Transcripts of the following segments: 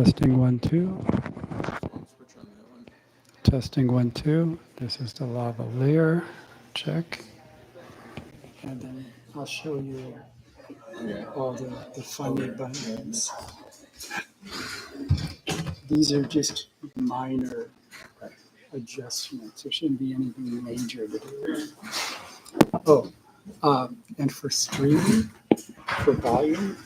Testing 1, 2. Switch on that one. Testing 1, 2. This is the lavalier. Check. And then I'll show you Okay. all the funny buttons. These are just minor adjustments. There shouldn't be anything major to do. Oh, and for streaming, for volume,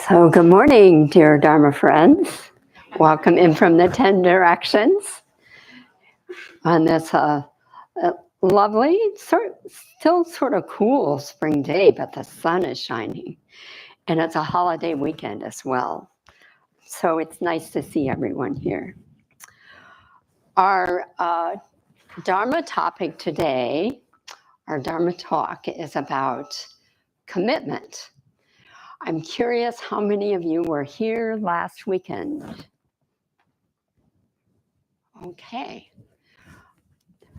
So good morning, dear Dharma friends. Welcome in from the 10 directions on this lovely, still sort of cool spring day, but the sun is shining. And it's a holiday weekend as well. So it's nice to see everyone here. Our Dharma topic today, our Dharma talk, is about commitment. I'm curious how many of you were here last weekend? Okay.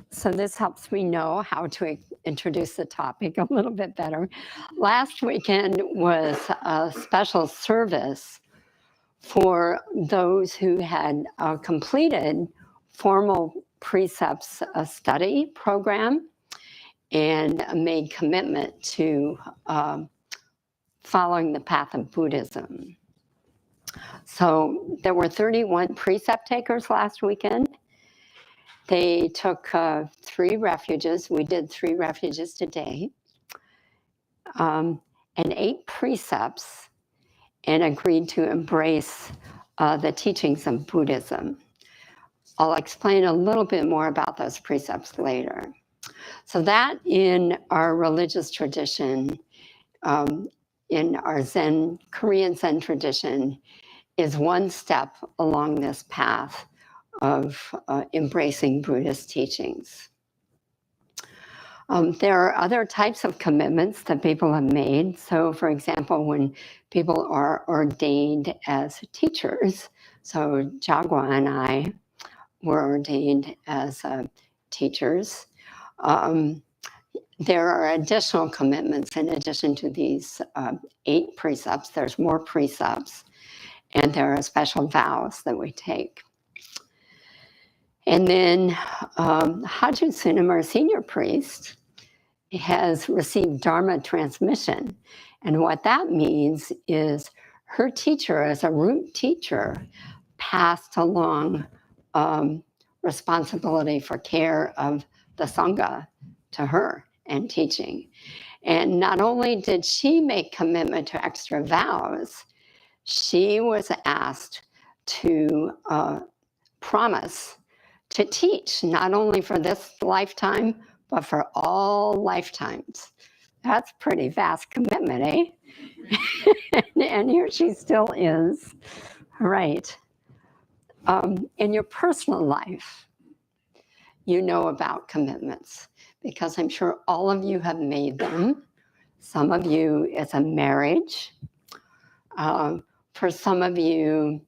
So this helps me know how to introduce the topic a little bit better. Last weekend was a special service for those who had completed formal precepts study program and made commitment to following the path of Buddhism. So there were 31 precept takers last weekend. They took 3 refuges. We did 3 refuges today, and 8 precepts, and agreed to embrace the teachings of Buddhism. I'll explain a little bit more about those precepts later. So that in our religious tradition, in our Zen, Korean Zen tradition, is one step along this path of embracing Buddhist teachings. There are other types of commitments that people have made. So for example, when people are ordained as teachers, so Jagwa and I were ordained as teachers, there are additional commitments in addition to these 8 precepts. There's more precepts, and there are special vows that we take. And then Hajun Sunim, our senior priest, has received Dharma transmission. And what that means is her teacher, as a root teacher, passed along responsibility for care of the Sangha to her and teaching. And not only did she make commitment to extra vows, she was asked to promise to teach, not only for this lifetime, but for all lifetimes. That's pretty vast commitment, eh? And here she still is. Right. In your personal life, you know about commitments, because I'm sure all of you have made them. Some of you, it's a marriage. For some of you,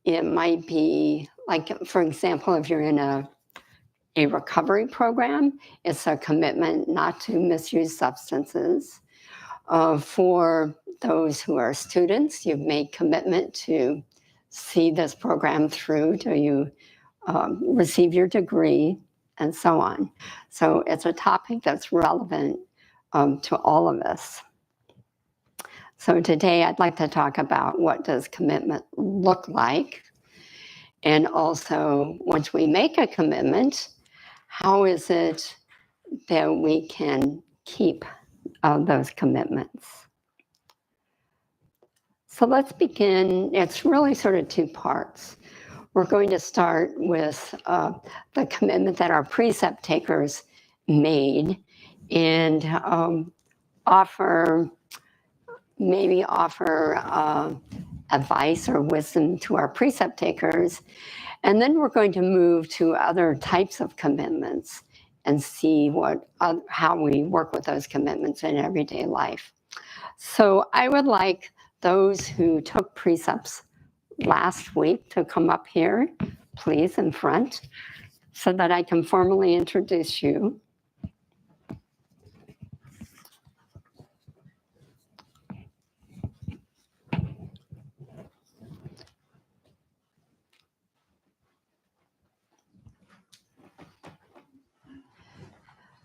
it might be like, for example, if you're in a recovery program, it's a commitment not to misuse substances. For those who are students, you've made commitment to see this program through till you receive your degree, and so on. So it's a topic that's relevant to all of us. So today I'd like to talk about what does commitment look like, and also once we make a commitment, how is it that we can keep those commitments? So let's begin. It's really sort of 2 parts. We're going to start with the commitment that our precept takers made, and offer advice or wisdom to our precept takers. And then we're going to move to other types of commitments and see how we work with those commitments in everyday life. So I would like those who took precepts last week to come up here, please, in front, so that I can formally introduce you.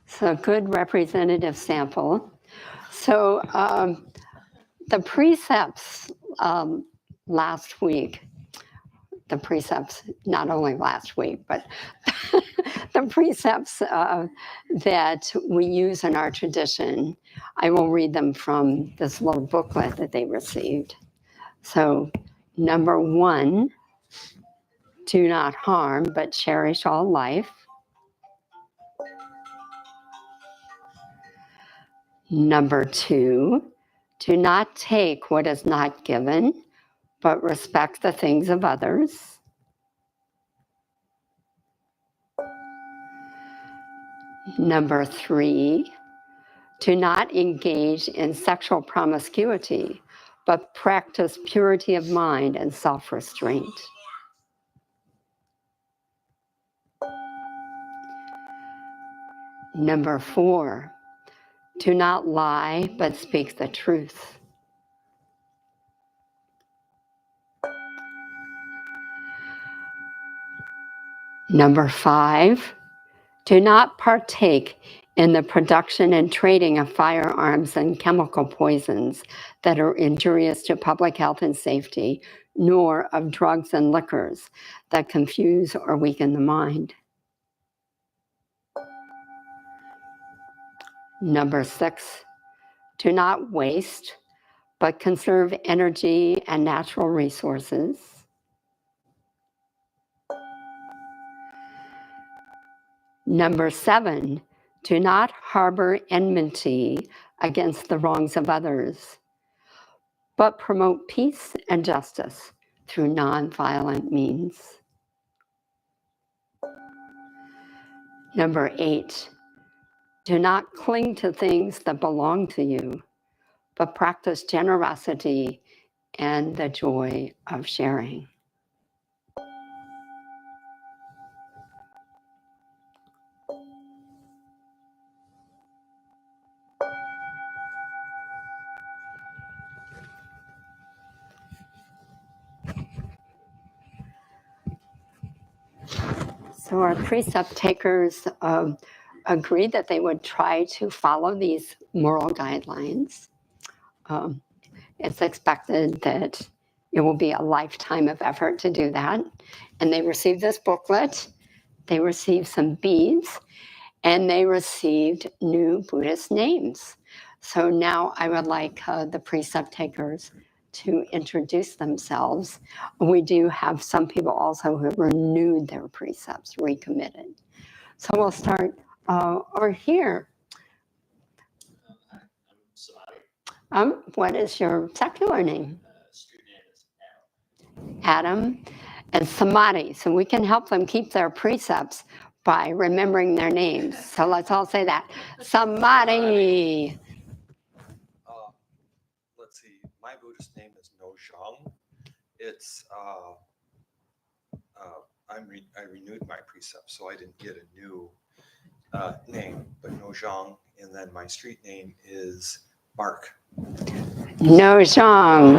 So a good representative sample. So the precepts last week, the precepts, not only last week, but the precepts that we use in our tradition, I will read them from this little booklet that they received. So, number 1, do not harm, but cherish all life. Number 2, do not take what is not given, but respect the things of others. Number 3, do not engage in sexual promiscuity, but practice purity of mind and self-restraint. Number 4, do not lie, but speak the truth. Number 5, do not partake in the production and trading of firearms and chemical poisons that are injurious to public health and safety, nor of drugs and liquors that confuse or weaken the mind. Number 6, do not waste, but conserve energy and natural resources. Number 7, do not harbor enmity against the wrongs of others, but promote peace and justice through nonviolent means. Number 8, do not cling to things that belong to you, but practice generosity and the joy of sharing. So our precept takers agreed that they would try to follow these moral guidelines. It's expected that it will be a lifetime of effort to do that. And they received this booklet, they received some beads, and they received new Buddhist names. So now I would like the precept takers to introduce themselves. We do have some people also who have renewed their precepts, recommitted. So we'll start over here. What is your secular name? Street name is Adam and Samadhi. So we can help them keep their precepts by remembering their names. So let's all say that. Samadhi. Let's see. My Buddhist name is No Zhang. It's I renewed my precept, so I didn't get a new name, but No Zhang. And then my street name is Mark. No Zhang.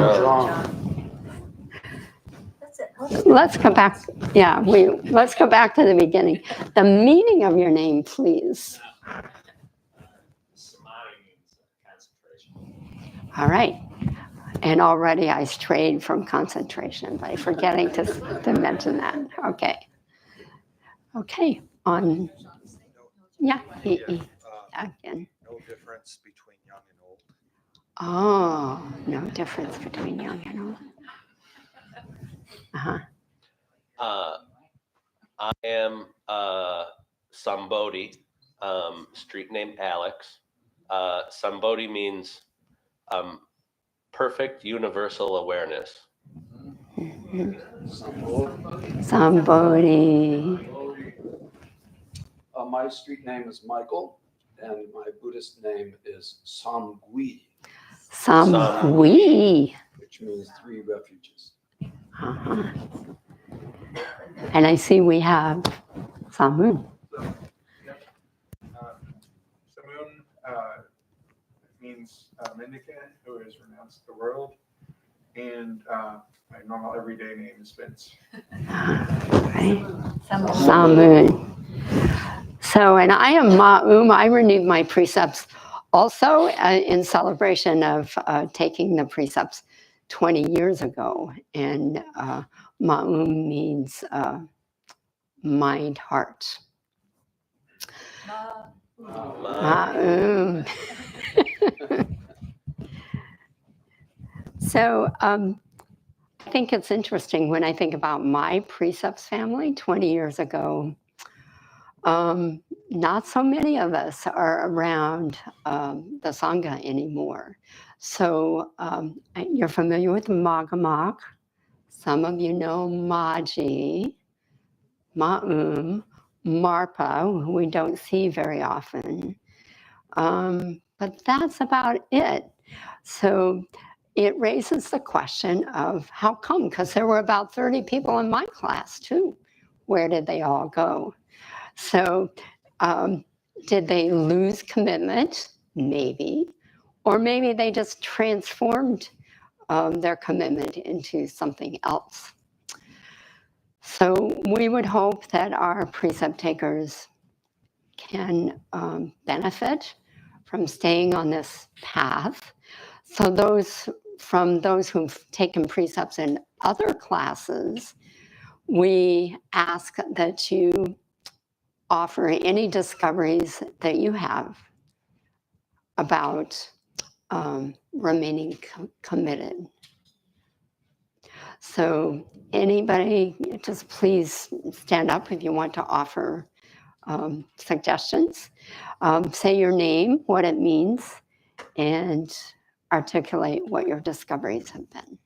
Let's go back. Yeah, let's go back to the beginning. The meaning of your name, please. Samadhi means concentration. All right. And already I strayed from concentration by forgetting to mention that. Okay. Okay. On. Yeah. Again. No difference between young and old. Oh, no difference between young and old. Uh-huh. I am Sambodhi, street name Alex. Sambodhi means perfect universal awareness. Somebody. My street name is Michael, and my Buddhist name is Samgui, Samgui. which means 3 refuges. Uh-huh. And I see we have Samun. Samun means mendicant who has renounced the world, and my normal everyday name is Vince. Right. Samun. So, and I am Ma'um. I renewed my precepts also in celebration of taking the precepts 20 years ago. And Ma'um means mind, heart. Ma'um. So think it's interesting when I think about my precepts family 20 years ago. Not so many of us are around the Sangha anymore. So you're familiar with Magamak. Some of you know Maji, Ma'um, Marpa, who we don't see very often. But that's about it. So it raises the question of how come? Because there were about 30 people in my class too. Where did they all go? So did they lose commitment? Maybe. Or maybe they just transformed their commitment into something else. So we would hope that our precept takers can benefit from staying on this path. So those who've taken precepts in other classes, we ask that you offer any discoveries that you have about remaining committed. So anybody, just please stand up if you want to offer suggestions. Say your name, what it means, and articulate what your discoveries have been.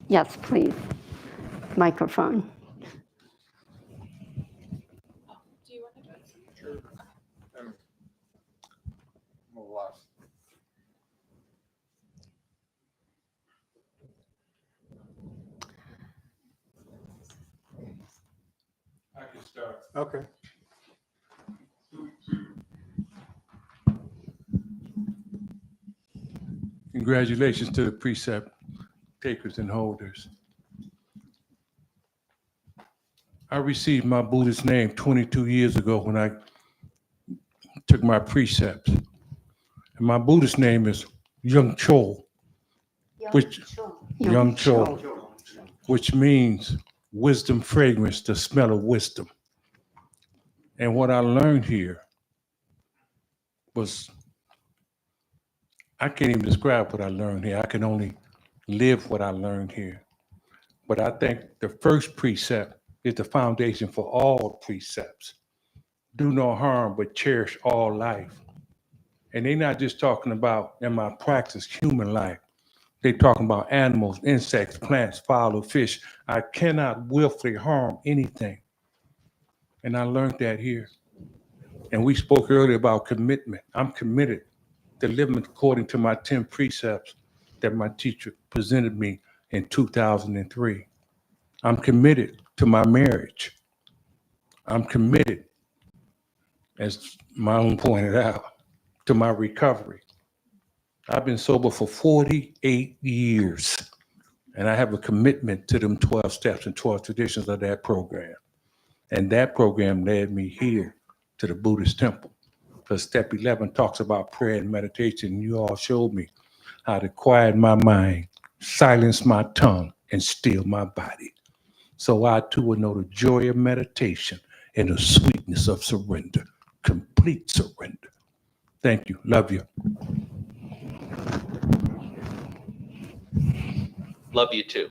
Yes, please. Microphone. Do you want to do it? Sure. Move left. I can start. Okay. Congratulations to the precept takers and holders. I received my Buddhist name 22 years ago when I took my precepts. And my Buddhist name is Young Cho, which means wisdom fragrance, the smell of wisdom. And what I learned here was, I can't even describe what I learned here. I can only live what I learned here. But I think the first precept is the foundation for all precepts. Do no harm, but cherish all life. And they're not just talking about, in my practice, human life. They're talking about animals, insects, plants, fowl, fish. I cannot willfully harm anything. And I learned that here. And we spoke earlier about commitment. I'm committed to living according to my 10 precepts that my teacher presented me in 2003. I'm committed to my marriage. I'm committed, as my own pointed out, to my recovery. I've been sober for 48 years, and I have a commitment to them 12 steps and 12 traditions of that program. And that program led me here to the Buddhist temple. Because step 11 talks about prayer and meditation. You all showed me how to quiet my mind, silence my tongue, and still my body. So I too will know the joy of meditation and the sweetness of surrender, complete surrender. Thank you. Love you. Love you too.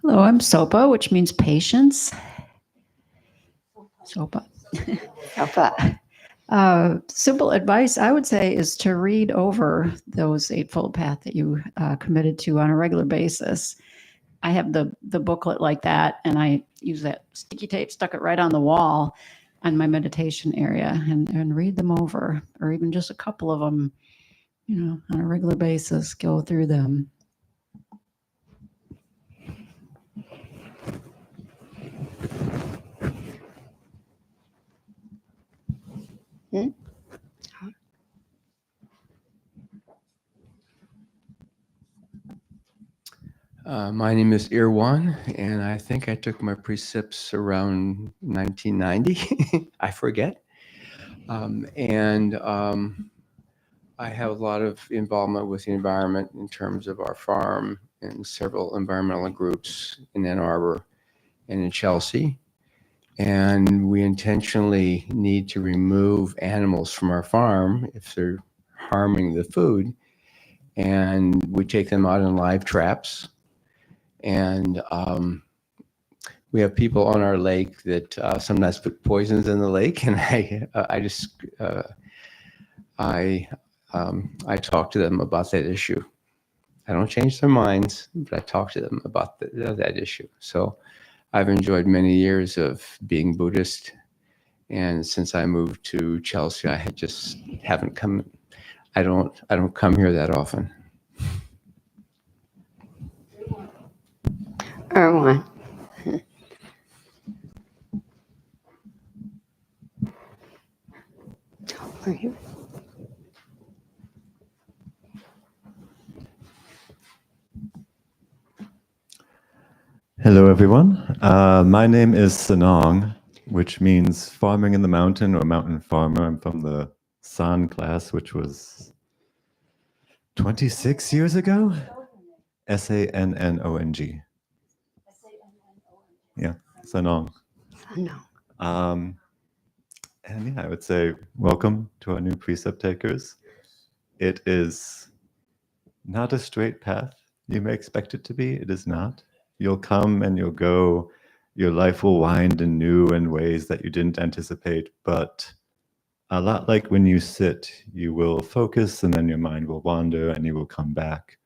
Hello, I'm Sopa, which means patience. Sopa. Simple advice I would say is to read over those Eightfold Path that you committed to on a regular basis. I have the booklet like that, and I use that sticky tape, stuck it right on the wall on my meditation area, and read them over, or even just a couple of them, on a regular basis, go through them. My name is Irwan, and I think I took my precepts around 1990. I forget. I have a lot of involvement with the environment in terms of our farm and several environmental groups in Ann Arbor and in Chelsea. And we intentionally need to remove animals from our farm if they're harming the food. And we take them out in live traps. And we have people on our lake that sometimes put poisons in the lake. And I talk to them about that issue. I don't change their minds, but I talk to them about that issue. So I've enjoyed many years of being Buddhist. And since I moved to Chelsea, I haven't come. I don't come here that often. Erwan. Are you? Hello, everyone. My name is Sanong, which means farming in the mountain or mountain farmer. I'm from the San class, which was 26 years ago. Sannon. Yeah, Sanong. Sanong. And yeah, I would say welcome to our new precept takers. It is not a straight path you may expect it to be. It is not. You'll come and you'll go. Your life will wind in new and ways that you didn't anticipate. But a lot like when you sit, you will focus and then your mind will wander and you will come back.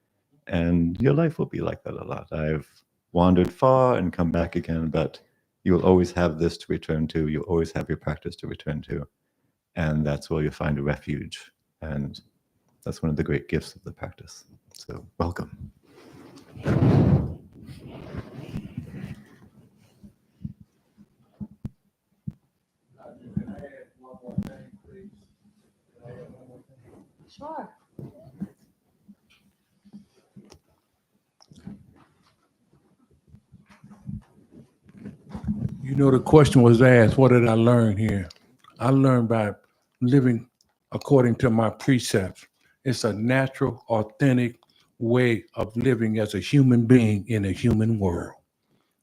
And your life will be like that a lot. I've wandered far and come back again, but you will always have this to return to. You'll always have your practice to return to. And that's where you'll find a refuge. And that's one of the great gifts of the practice. So welcome. Sure. You know, the question was asked, what did I learn here? I learned by living according to my precepts. It's a natural, authentic way of living as a human being in a human world.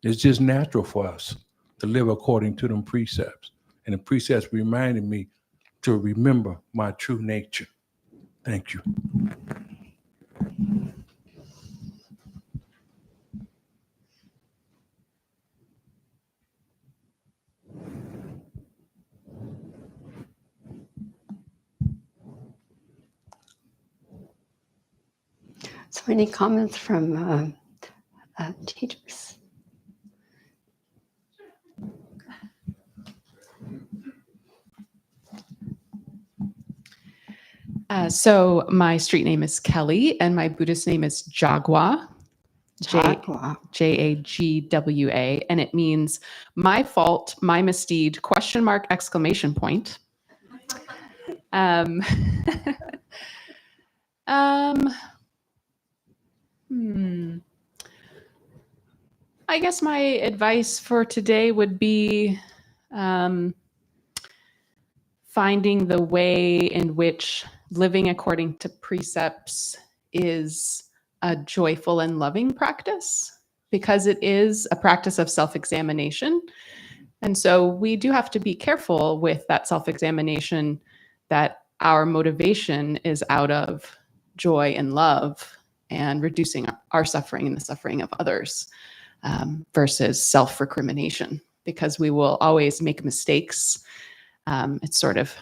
It's just natural for us to live according to them precepts. And the precepts reminded me to remember my true nature. Thank you. So any comments from teachers? So my street name is Kelly and my Buddhist name is Jagwa. Jagwa. Jagwa, and it means my fault, my misdeed, ? I guess my advice for today would be finding the way in which living according to precepts is a joyful and loving practice, because it is a practice of self-examination. And so we do have to be careful with that self-examination, that our motivation is out of joy and love and reducing our suffering and the suffering of others, versus self-recrimination, because we will always make mistakes. It's sort of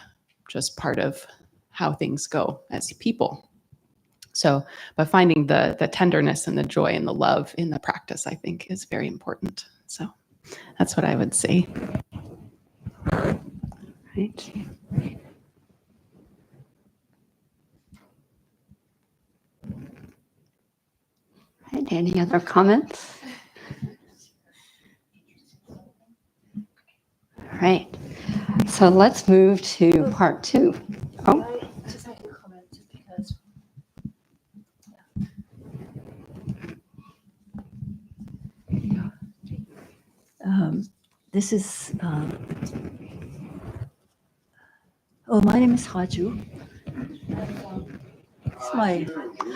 just part of how things go as people. So, but finding the tenderness and the joy and the love in the practice, I think, is very important. So that's what I would say. Right. Right. Any other comments? All right. So let's move to part 2. Oh. I just have to comment because this is, my name is Haju. I'm from That's my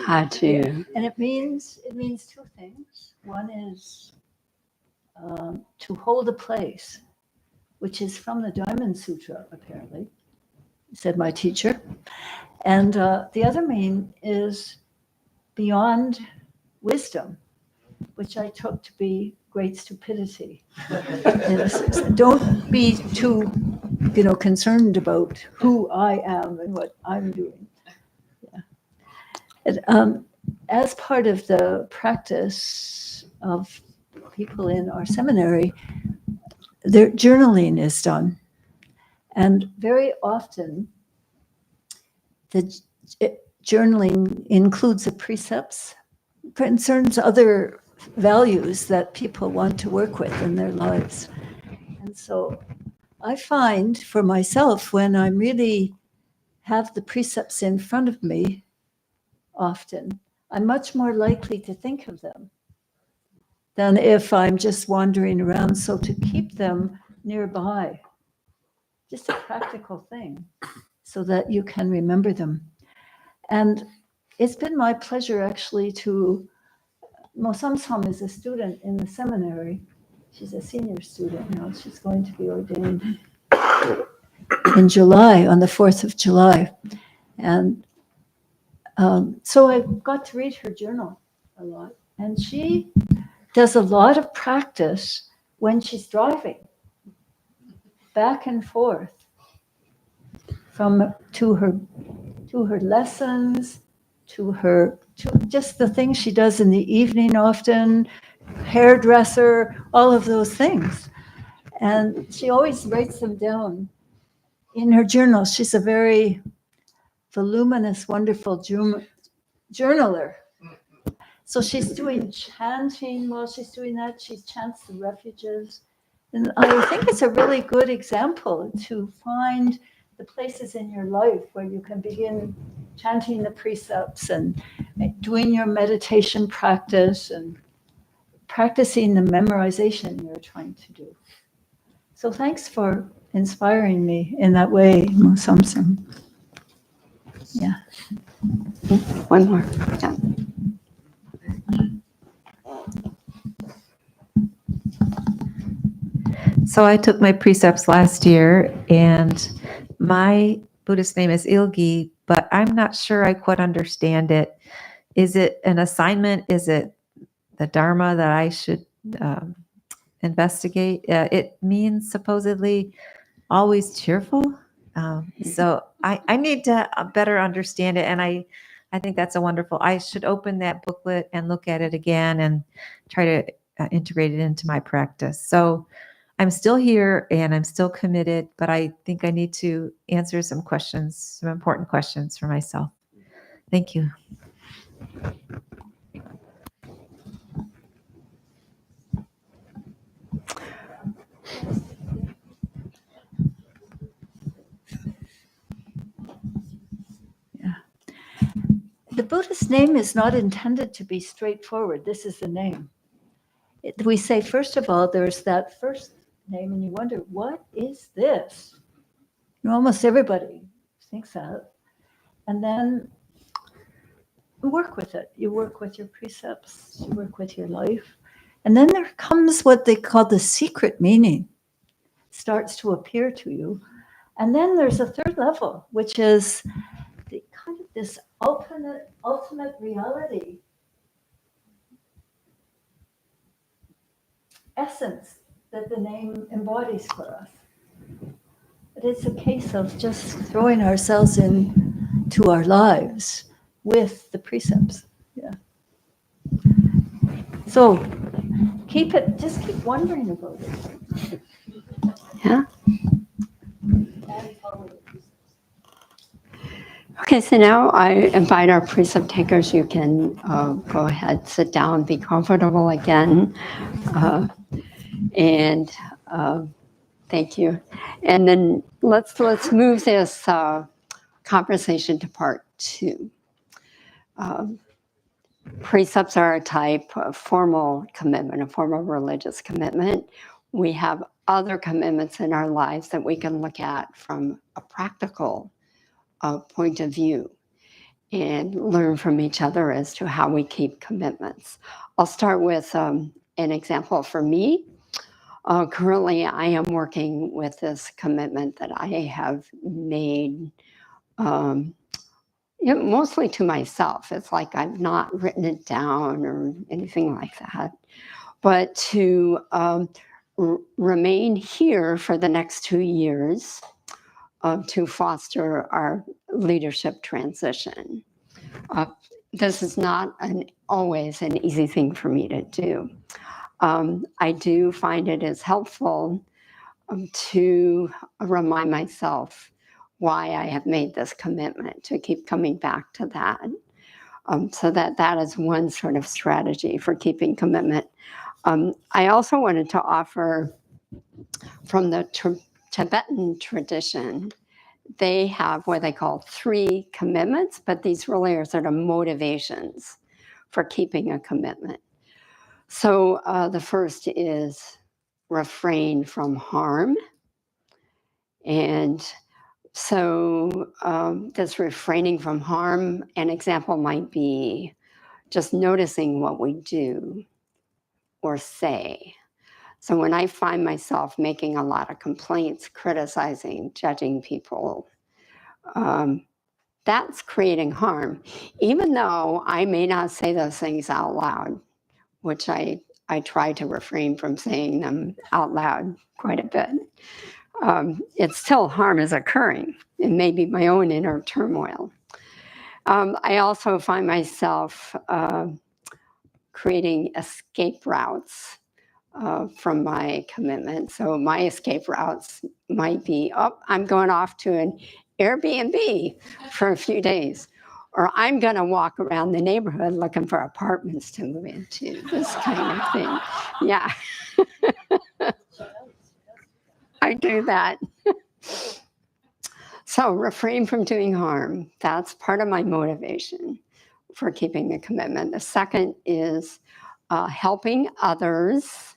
Haju. and it means two things. One is to hold a place, which is from the Diamond Sutra, apparently, said my teacher. And the other meaning is beyond wisdom, which I took to be great stupidity. Don't be too, concerned about who I am and what I'm doing. Yeah. And, as part of the practice of people in our seminary, their journaling is done. And very often, the journaling includes the precepts, concerns other values that people want to work with in their lives. And so I find for myself, when I really have the precepts in front of me, often, I'm much more likely to think of them than if I'm just wandering around. So to keep them nearby, just a practical thing, so that you can remember them. And it's been my pleasure actually to, Mosamsam is a student in the seminary. She's a senior student now. She's going to be ordained in July, on the 4th of July. And so I got to read her journal a lot. And she does a lot of practice when she's driving, back and forth to her lessons, to just the things she does in the evening often, hairdresser, all of those things. And she always writes them down in her journal. She's a very voluminous, wonderful journaler. So she's doing chanting while she's doing that. She chants the refuges. And I think it's a really good example to find the places in your life where you can begin chanting the precepts and doing your meditation practice and practicing the memorization you're trying to do. So thanks for inspiring me in that way, Mosamsam. Yeah. One more. Yeah. So I took my precepts last year, and my Buddhist name is Ilgi, but I'm not sure I quite understand it. Is it an assignment? Is it the Dharma that I should investigate? It means supposedly always cheerful. So I need to better understand it, and I think that's a wonderful. I should open that booklet and look at it again and try to integrate it into my practice. So I'm still here and I'm still committed, but I think I need to answer some questions, some important questions for myself. Thank you. Yeah. The Buddhist name is not intended to be straightforward. This is the name. We say, first of all, there's that first name, and you wonder, what is this? Almost everybody thinks that. And then you work with it. You work with your precepts. You work with your life. And then there comes what they call the secret meaning. It starts to appear to you. And then there's a third level, which is the kind of this ultimate reality, essence that the name embodies for us. But it's a case of just throwing ourselves into our lives with the precepts. Yeah. So just keep wondering about it. Yeah. Okay, so now I invite our precept takers. You can go ahead, sit down, be comfortable again. And thank you. And then let's move this conversation to part 2. Precepts are a type of formal commitment, a formal religious commitment. We have other commitments in our lives that we can look at from a practical point of view. and learn from each other as to how we keep commitments. I'll start with an example for me. Currently, I am working with this commitment that I have made mostly to myself. It's like I've not written it down or anything like that, but to remain here for the next 2 years to foster our leadership transition. This is not always an easy thing for me to do. I do find it is helpful to remind myself why I have made this commitment, to keep coming back to that. So that is one sort of strategy for keeping commitment. I also wanted to offer from the Tibetan tradition, they have what they call 3 commitments, but these really are sort of motivations for keeping a commitment. So the first is refrain from harm. And so this refraining from harm, an example might be just noticing what we do or say. So when I find myself making a lot of complaints, criticizing, judging people, that's creating harm, even though I may not say those things out loud, which I try to refrain from saying them out loud quite a bit. It's still harm is occurring. It may be my own inner turmoil. I also find myself creating escape routes from my commitment. So my escape routes might be, I'm going off to an Airbnb for a few days, or I'm going to walk around the neighborhood looking for apartments to move into, this kind of thing. Yeah. I do that. So refrain from doing harm. That's part of my motivation for keeping the commitment. The second is helping others.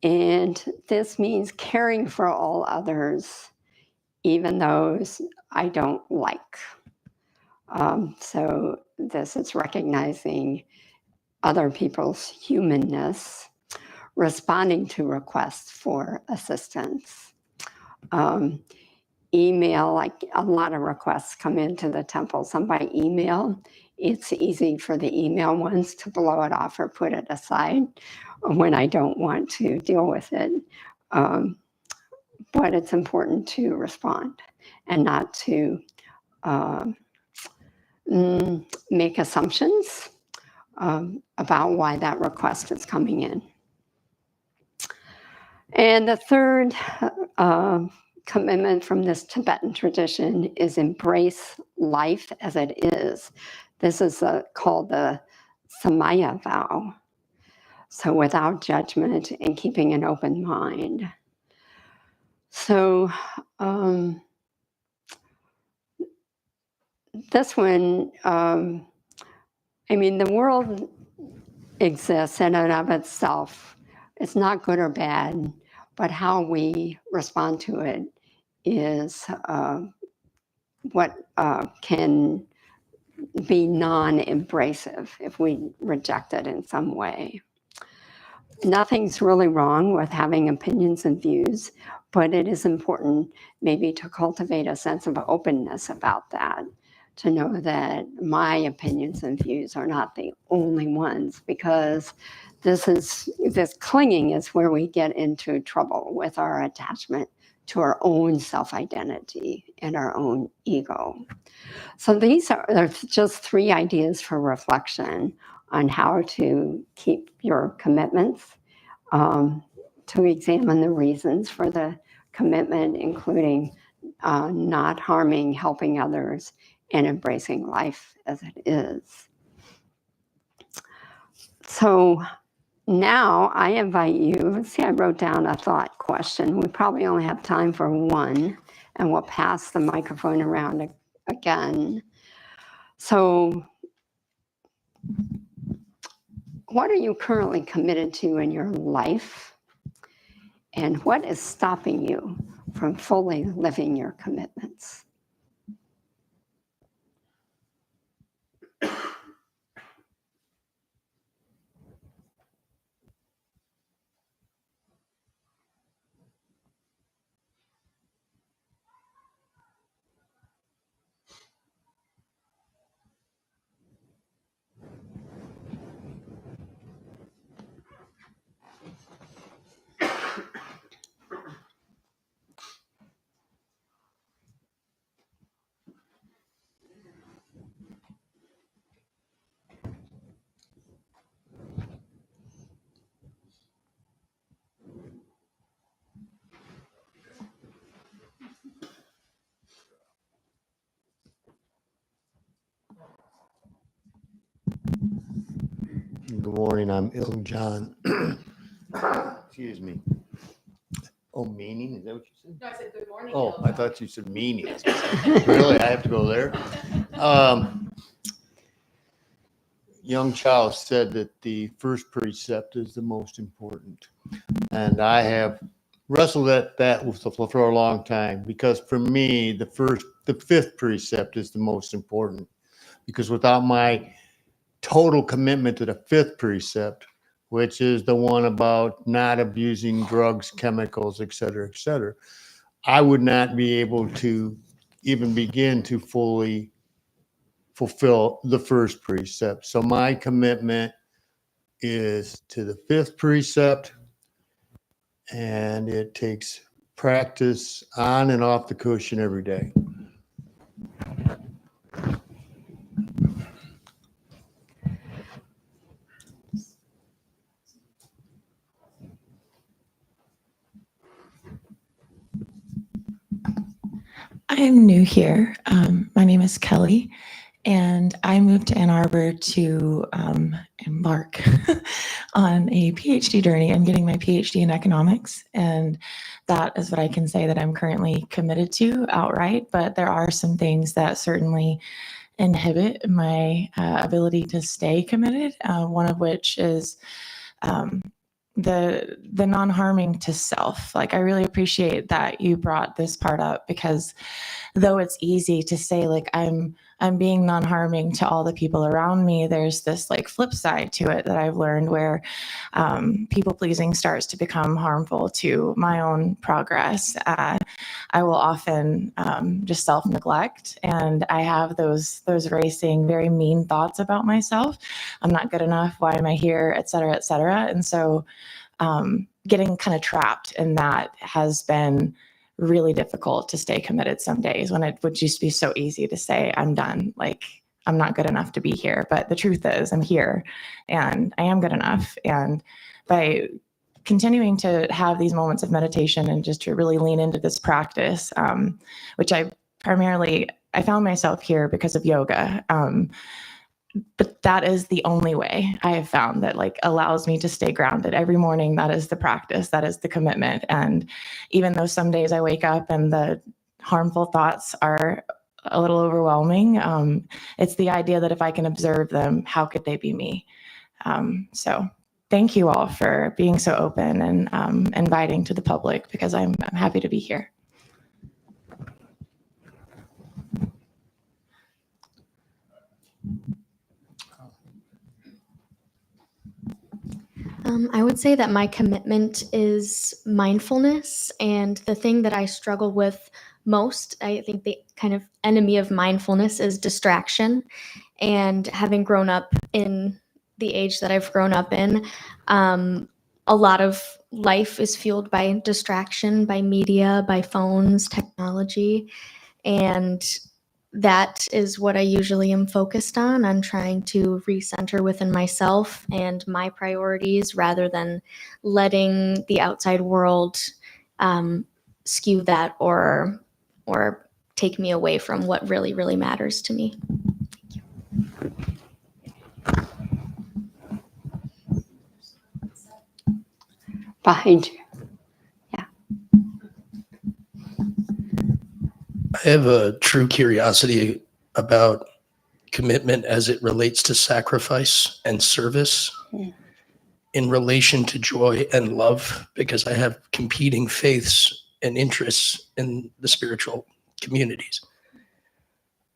And this means caring for all others, even those I don't like. So this is recognizing other people's humanness, responding to requests for assistance. Email, like a lot of requests come into the temple, some by email. It's easy for the email ones to blow it off or put it aside when I don't want to deal with it. But it's important to respond and not to make assumptions about why that request is coming in. And the third commitment from this Tibetan tradition is embrace life as it is. This is called the Samaya vow. So without judgment and keeping an open mind. So this one, I mean, the world exists in and of itself. It's not good or bad, but how we respond to it is what can be non-embracive if we reject it in some way. Nothing's really wrong with having opinions and views, but it is important maybe to cultivate a sense of openness about that, to know that my opinions and views are not the only ones, because this clinging is where we get into trouble with our attachment to our own self-identity and our own ego. So these are just 3 ideas for reflection on how to keep your commitments, to examine the reasons for the commitment, including not harming, helping others, and embracing life as it is. So now I invite you, let's see, I wrote down a thought question. We probably only have time for one, and we'll pass the microphone around again. So what are you currently committed to in your life? And what is stopping you from fully living your commitments? Good morning, I'm Il John. Excuse me. Oh, meaning, is that what you said? No, I said good morning. Oh, I thought you said meaning. Really, I have to go there? Young Chow said that the first precept is the most important. And I have wrestled at that for a long time, because for me, the fifth precept is the most important. Because without my total commitment to the fifth precept, which is the one about not abusing drugs, chemicals, et cetera, I would not be able to even begin to fully fulfill the first precept. So my commitment is to the fifth precept, and it takes practice on and off the cushion every day. I'm new here. My name is Kelly, and I moved to Ann Arbor to embark on a PhD journey. I'm getting my PhD in economics, and that is what I can say that I'm currently committed to outright. But there are some things that certainly inhibit my ability to stay committed. One of which is the non-harming to self. Like, I really appreciate that you brought this part up, because though it's easy to say like I'm being non-harming to all the people around me, there's this like flip side to it that I've learned, where people pleasing starts to become harmful to my own progress. I will often just self-neglect, and I have those racing, very mean thoughts about myself. I'm not good enough. Why am I here? Et cetera, et cetera. And so getting kind of trapped in that has been really difficult to stay committed some days, when it would just be so easy to say, I'm done. Like, I'm not good enough to be here. But the truth is, I'm here and I am good enough. And by continuing to have these moments of meditation and just to really lean into this practice, which I found myself here because of yoga. But that is the only way I have found that like allows me to stay grounded every morning. That is the practice. That is the commitment. And even though some days I wake up and the harmful thoughts are a little overwhelming, it's the idea that if I can observe them, how could they be me? So thank you all for being so open and inviting to the public, because I'm happy to be here. I would say that my commitment is mindfulness, and the thing that I struggle with most, I think the kind of enemy of mindfulness is distraction. And having grown up in the age that I've grown up in, a lot of life is fueled by distraction, by media, by phones, technology, and that is what I usually am focused on trying to recenter within myself and my priorities, rather than letting the outside world skew that or take me away from what really, really matters to me. Behind you. I have a true curiosity about commitment as it relates to sacrifice and service in relation to joy and love, because I have competing faiths and interests in the spiritual communities.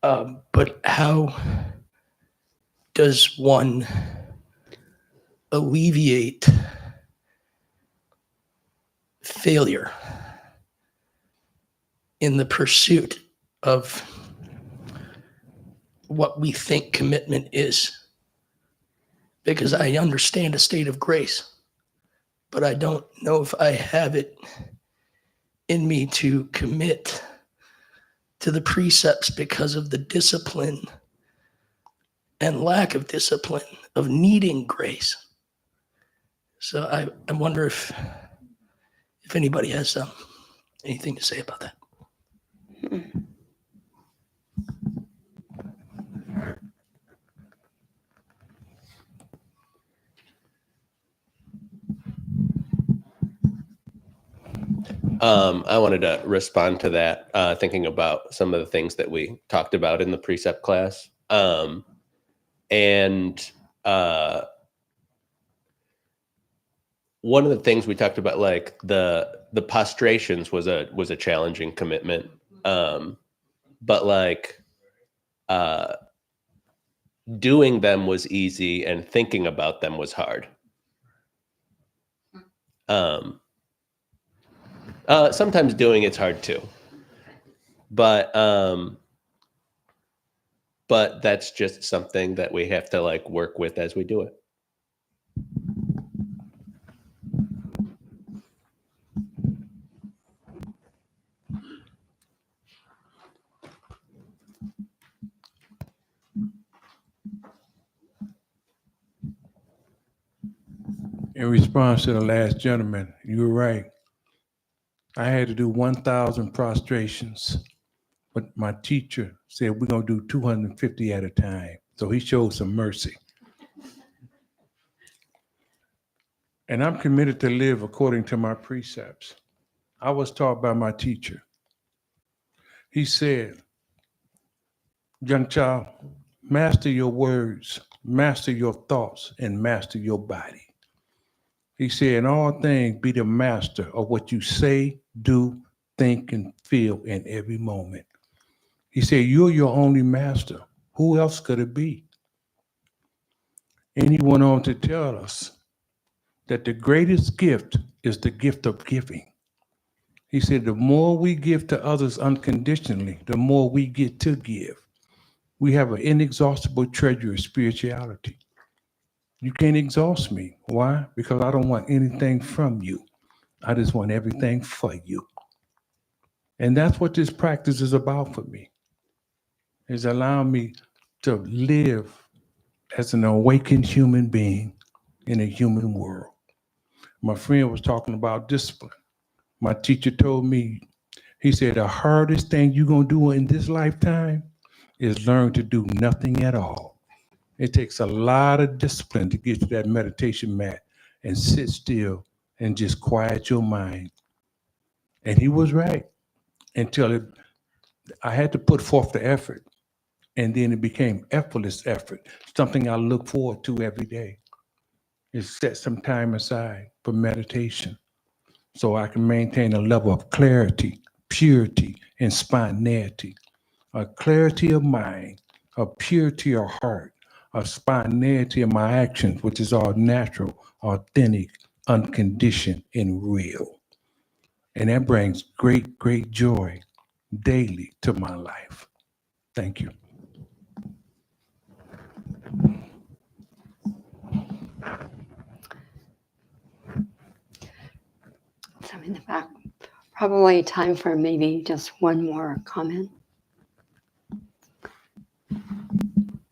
But how does one alleviate failure in the pursuit of what we think commitment is? Because I understand a state of grace, but I don't know if I have it in me to commit to the precepts because of the discipline and lack of discipline of needing grace. So I wonder if anybody has anything to say about that. I wanted to respond to that, thinking about some of the things that we talked about in the precept class. And one of the things we talked about, like the prostrations was a challenging commitment. But like doing them was easy and thinking about them was hard. Sometimes doing it's hard too. But that's just something that we have to like work with as we do it. In response to the last gentleman, you were right. I had to do 1,000 prostrations, but my teacher said we're going to do 250 at a time. So he showed some mercy. And I'm committed to live according to my precepts. I was taught by my teacher. He said, young child, master your words, master your thoughts, and master your body. He said, in all things, be the master of what you say, do, think, and feel in every moment. He said, you're your only master. Who else could it be? And he went on to tell us that the greatest gift is the gift of giving. He said, the more we give to others unconditionally, the more we get to give. We have an inexhaustible treasure of spirituality. You can't exhaust me. Why? Because I don't want anything from you. I just want everything for you. And that's what this practice is about for me, is allowing me to live as an awakened human being in a human world. My friend was talking about discipline. My teacher told me, he said, the hardest thing you're going to do in this lifetime is learn to do nothing at all. It takes a lot of discipline to get to that meditation mat and sit still and just quiet your mind. And he was right until I had to put forth the effort. And then it became effortless effort, something I look forward to every day. Is set some time aside for meditation so I can maintain a level of clarity, purity, and spontaneity. A clarity of mind, a purity of heart, a spontaneity of my actions, which is all natural, authentic, unconditioned, and real. And that brings great, great joy daily to my life. Thank you. So in the back, probably time for maybe just one more comment.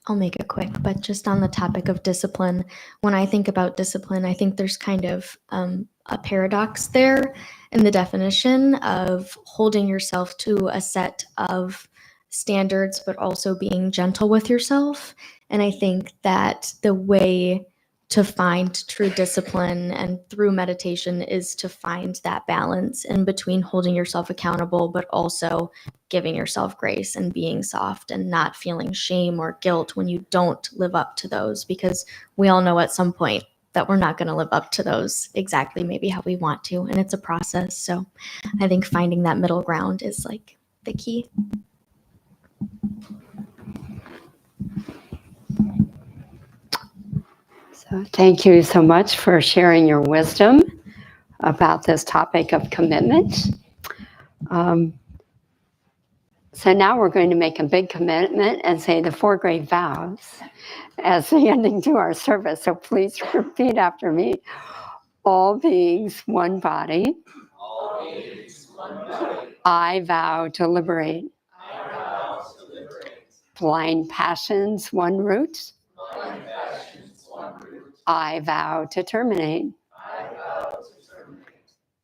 I'll make it quick, but just on the topic of discipline, when I think about discipline, I think there's kind of a paradox there in the definition of holding yourself to a set of standards, but also being gentle with yourself. And I think that the way to find true discipline and through meditation is to find that balance in between holding yourself accountable, but also giving yourself grace and being soft and not feeling shame or guilt when you don't live up to those, because we all know at some point that we're not going to live up to those exactly maybe how we want to, and it's a process. So I think finding that middle ground is like the key. So thank you so much for sharing your wisdom about this topic of commitment. So now we're going to make a big commitment and say the 4 great vows as the ending to our service. So please repeat after me. All beings, one body. All beings, one body. I vow to liberate. I vow to liberate. Blind passions, one root. Blind passions, one root. I vow to terminate. I vow to terminate.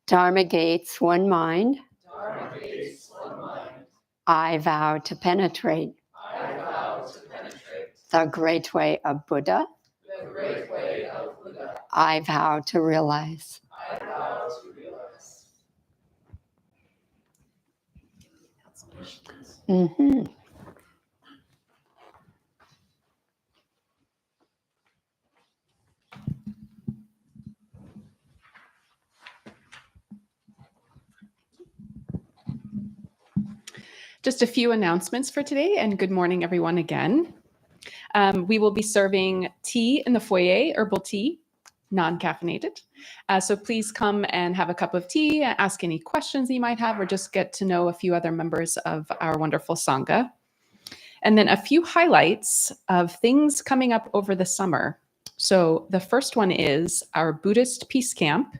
Dharma gates, one mind. Dharma gates, one mind. I vow to penetrate. I vow to penetrate. The great way of Buddha. The great way of Buddha. I vow to realize. I vow to realize. Mm-hmm. Just a few announcements for today, and good morning, everyone, again. We will be serving tea in the foyer, herbal tea, non-caffeinated. So please come and have a cup of tea, ask any questions you might have, or just get to know a few other members of our wonderful Sangha. And then a few highlights of things coming up over the summer. So the first one is our Buddhist Peace Camp,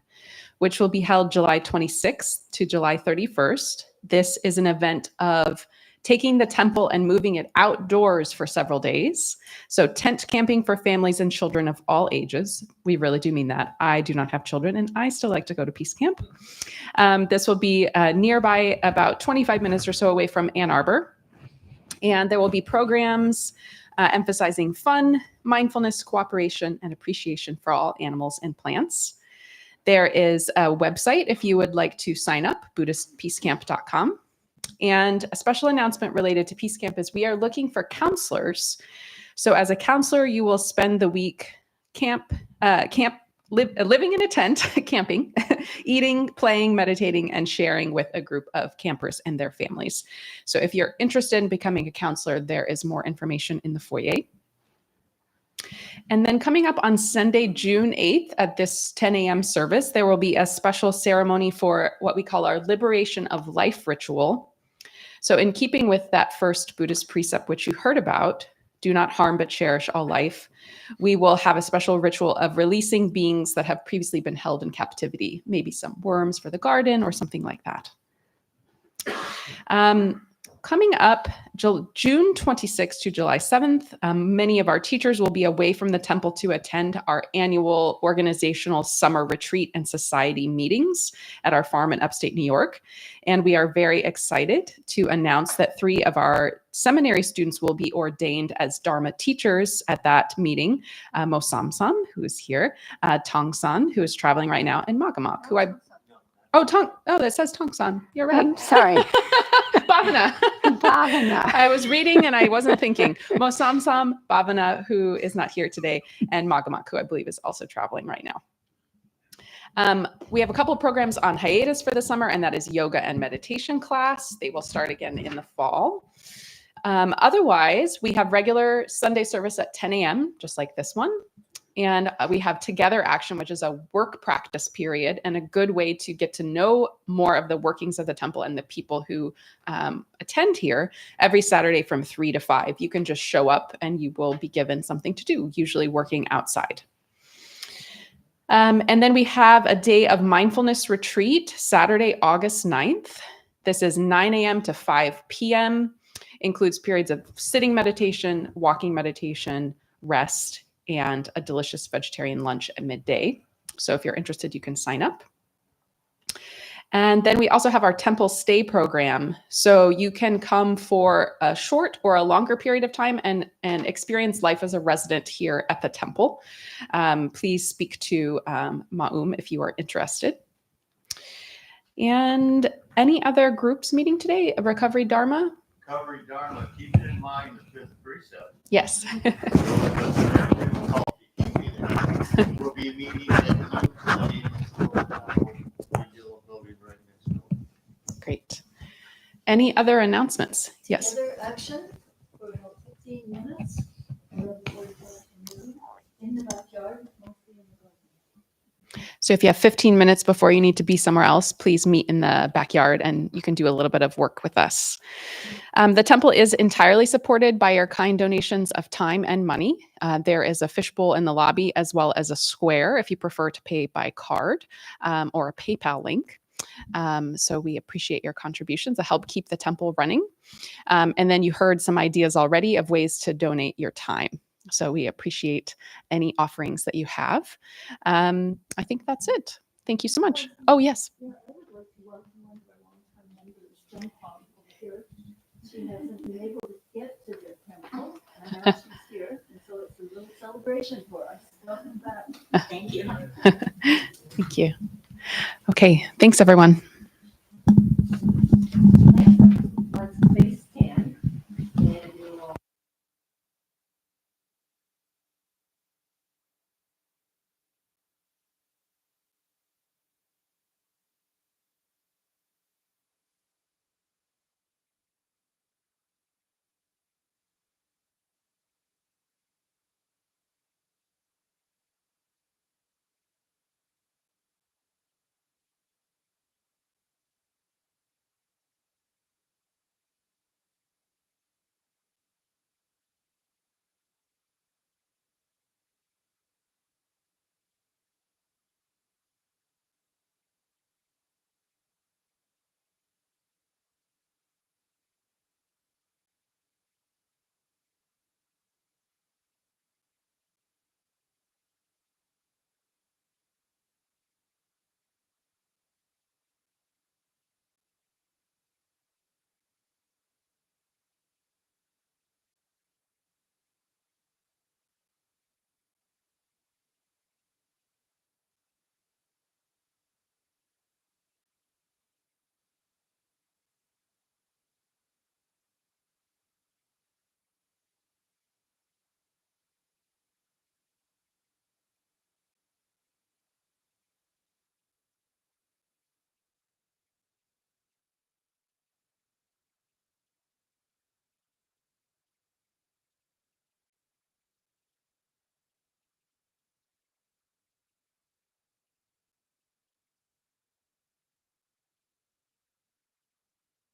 which will be held July 26th to July 31st. This is an event of taking the temple and moving it outdoors for several days. So tent camping for families and children of all ages. We really do mean that. I do not have children, and I still like to go to Peace Camp. This will be nearby, about 25 minutes or so away from Ann Arbor. And there will be programs emphasizing fun, mindfulness, cooperation, and appreciation for all animals and plants. There is a website if you would like to sign up, BuddhistPeaceCamp.com. And a special announcement related to Peace Camp is we are looking for counselors. So as a counselor, you will spend the week living in a tent, camping, eating, playing, meditating, and sharing with a group of campers and their families. So if you're interested in becoming a counselor, there is more information in the foyer. And then coming up on Sunday, June 8th at this 10 a.m. service, there will be a special ceremony for what we call our Liberation of Life ritual. So in keeping with that first Buddhist precept, which you heard about, do not harm but cherish all life, we will have a special ritual of releasing beings that have previously been held in captivity, maybe some worms for the garden or something like that. Coming up June 26th to July 7th, many of our teachers will be away from the temple to attend our annual organizational summer retreat and society meetings at our farm in upstate New York. And we are very excited to announce that 3 of our seminary students will be ordained as Dharma teachers at that meeting. Mo Samsam, who is here, Tong San, who is traveling right now, and Magamak, who that says Tong San. You're right. Sorry. Bhavana. Bhavana. I was reading and I wasn't thinking. Mo Samsam, Bhavana, who is not here today, and Magamak, who I believe is also traveling right now. We have a couple of programs on hiatus for the summer, and that is yoga and meditation class. They will start again in the fall. Otherwise, we have regular Sunday service at 10 a.m., just like this one. And we have Together Action, which is a work practice period and a good way to get to know more of the workings of the temple and the people who attend here every Saturday from 3 to 5. You can just show up and you will be given something to do, usually working outside. And then we have a day of mindfulness retreat, Saturday, August 9th. This is 9 a.m. to 5 p.m., includes periods of sitting meditation, walking meditation, rest, and a delicious vegetarian lunch at midday. So if you're interested, you can sign up. And then we also have our temple stay program. So you can come for a short or a longer period of time and experience life as a resident here at the temple. Please speak to Ma'um if you are interested. And any other groups meeting today? Recovery Dharma? Recovery Dharma, keep it in mind the 5th precept. Yes. We'll be meeting at the new building right next door. Great. Any other announcements? Yes. Together action for about 15 minutes. In the backyard, mostly in the garden. So if you have 15 minutes before you need to be somewhere else, please meet in the backyard and you can do a little bit of work with us. The temple is entirely supported by your kind donations of time and money. There is a fishbowl in the lobby as well as a square if you prefer to pay by card or a PayPal link. So we appreciate your contributions to help keep the temple running. And then you heard some ideas already of ways to donate your time. So we appreciate any offerings that you have. I think that's it. Thank you so much. Oh, yes. Yeah, I would like to welcome one of our longtime members, Jen Pong, over here. She hasn't been able to get to the temple, and now she's here, and so it's a little celebration for us. Welcome back. Thank you. Thank you. Okay, thanks everyone.